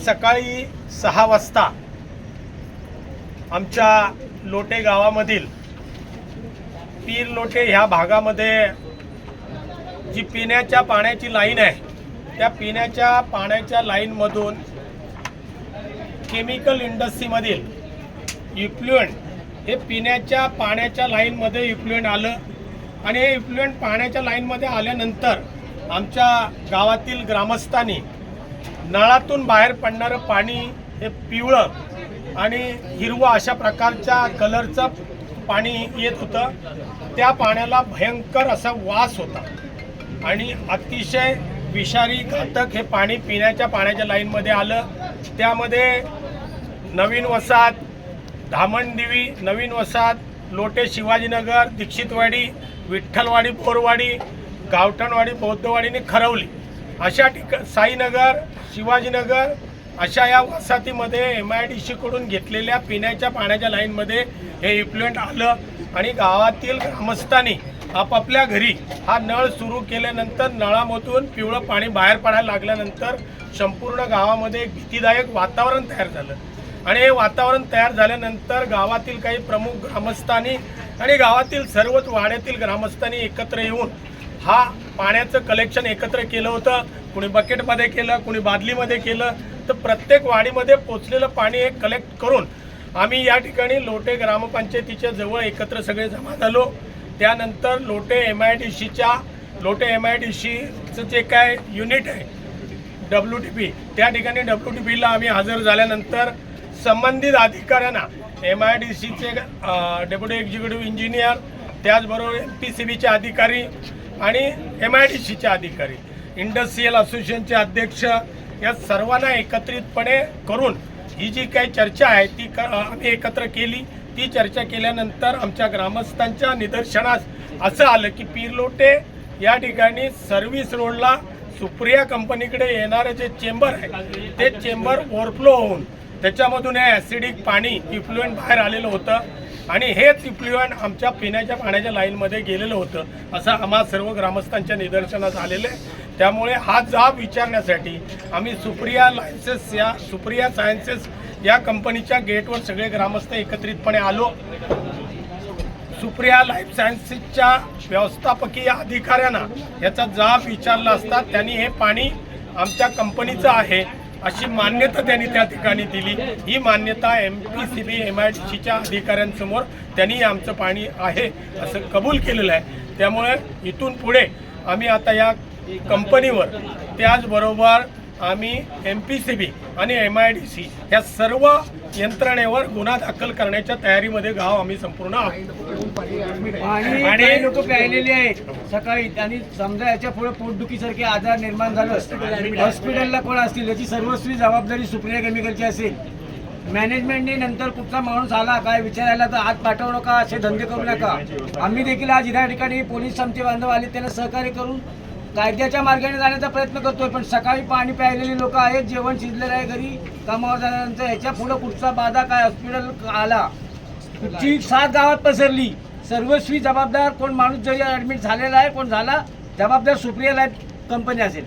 सकाळी 6 वाजता आमच्या लोटे गावामधील पीर लोटे ह्या भागामध्ये जी पिण्याच्या पाण्याची लाईन आहे त्या पिण्याच्या पाण्याच्या लाईनमधून केमिकल इंडस्ट्रीमधील इफ्लुएंट हे पिण्याच्या पाण्याच्या लाईनमध्ये इफ्लुएंट आलं आणि हे इफ्लुएंट पाण्याच्या लाईनमध्ये आल्यानंतर आमच्या गावातील ग्रामस्थांनी नळातून बाहेर पडणारं पाणी हे पिवळं आणि हिरवं अशा प्रकारच्या कलरचं पाणी येत होतं। त्या पाण्याला भयंकर असा वास होता आणि अतिशय विषारी घातक हे पाणी पिण्याच्या पाण्याच्या लाईनमध्ये आलं। त्यामध्ये नवीन वसाहत, धामणदिवी, नवीन वसाहत, लोटे शिवाजीनगर, दीक्षितवाडी, विठ्ठलवाडी, बोरवाडी, गावठणवाडी, बौद्धवाडी आणि खरवली अशा साईनगर, शिवाजीनगर अशा या वसाहतीमध्ये MIDC कडून घेतलेल्या पिण्याच्या पाण्याच्या लाईनमध्ये हे इफ्लुएंट आलं आणि गावातील ग्रामस्थांनी आपापल्या घरी हा नळ सुरू केल्यानंतर नळामधून पिवळं पाणी बाहेर पडायला लागल्यानंतर संपूर्ण गावामध्ये एक भीतीदायक वातावरण तयार झालं आणि हे वातावरण तयार झाल्यानंतर गावातील काही प्रमुख ग्रामस्थांनी आणि गावातील सर्वच वाड्यातील ग्रामस्थांनी एकत्र येऊन हा पाण्याचं कलेक्शन एकत्र केलं होतं। कुणी बकेटमध्ये केलं, कुणी बादलीमध्ये केलं, तर प्रत्येक वाडीमध्ये पोचलेलं पाणी हे कलेक्ट करून आम्ही या ठिकाणी लोटे ग्रामपंचायतीच्या जवळ एकत्र सगळे जमा झालो। त्यानंतर लोटे MIDCचं जे काय युनिट आहे WTP, त्या ठिकाणी WTPला आम्ही हजर झाल्यानंतर संबंधित अधिकाऱ्यांना MIDCचे डेप्युटी एक्झिक्युटिव्ह इंजिनियर, त्याचबरोबर MPCBचे अधिकारी आणि MIDCचे अधिकारी, इंडस्ट्रियल असोसिएशनचे अध्यक्ष या सर्वांना एकत्रितपणे करून ही जी काही चर्चा आहे ती आम्ही एकत्र केली। ती चर्चा केल्यानंतर आमच्या ग्रामस्थांच्या निदर्शनास असं आलं की पीर लोटे या ठिकाणी सर्व्हिस रोडला सुप्रिया कंपनीकडे येणारे जे चेंबर आहे ते चेंबर ओव्हरफ्लो होऊन त्याच्यामधून हे ॲसिडिक पाणी इफ्लुएंट बाहेर आलेलं होतं आणि हेच इफ्लुएंट आमच्या पिण्याच्या पाण्याच्या लाईनमध्ये गेलेलं होतं असं आम्हा सर्व ग्रामस्थांच्या निदर्शनास आलेलं आहे। त्यामुळे हा जाब विचारण्यासाठी आम्ही सुप्रिया सायन्सेस या कंपनीच्या गेटवर सगळे ग्रामस्थ एकत्रितपणे आलो। सुप्रिया लाईफ सायन्सेसच्या व्यवस्थापकीय अधिकाऱ्यांना याचा जाब विचारला असता त्यांनी हे पाणी आमच्या कंपनीचं आहे अशी मान्यता त्यांनी त्या ठिकाणी दिली। ही मान्यता MPCB MIDCच्या अधिकाऱ्यांसमोर त्यांनी आमचं पाणी आहे असं कबूल केलेलं आहे। त्यामुळे इथून पुढे आम्ही आता या कंपनीवर त्याचबरोबर आम्ही MPCB आणि MIDC या सर्व यंत्रणेवर गुन्हा दाखल करण्याच्या तयारीमध्ये गाव आम्ही संपूर्ण आहोत। आणि लोक प्यायलेले आहेत सकाळी आणि समजा याच्या पुढे पोटदुखीसारखे आजार निर्माण झालं हॉस्पिटलला कोण असतील याची सर्वस्वी जबाबदारी सुप्रिया केमिकलची असेल। मॅनेजमेंटने नंतर कुठचा माणूस आला काय विचारायला तर हात पाठवू नका, असे धंदे करू नका। आम्ही देखील आज या ठिकाणी पोलीस आमचे बांधव आले त्यांना सहकार्य करून कायद्याच्या मार्गाने जाण्याचा प्रयत्न करतोय। पण सकाळी पाणी प्यायलेली लोक आहेत, जेवण शिजलेलं आहे घरी कामावर जाण्यानंतर ह्याच्या पुढे कुठचा बाधा काय हॉस्पिटल आला कुठची 7 गावात पसरली सर्वस्वी जबाबदार कोण माणूस जरी ॲडमिट झालेला आहे कोण झाला जबाबदार सुप्रिया लाईफ कंपनी असेल।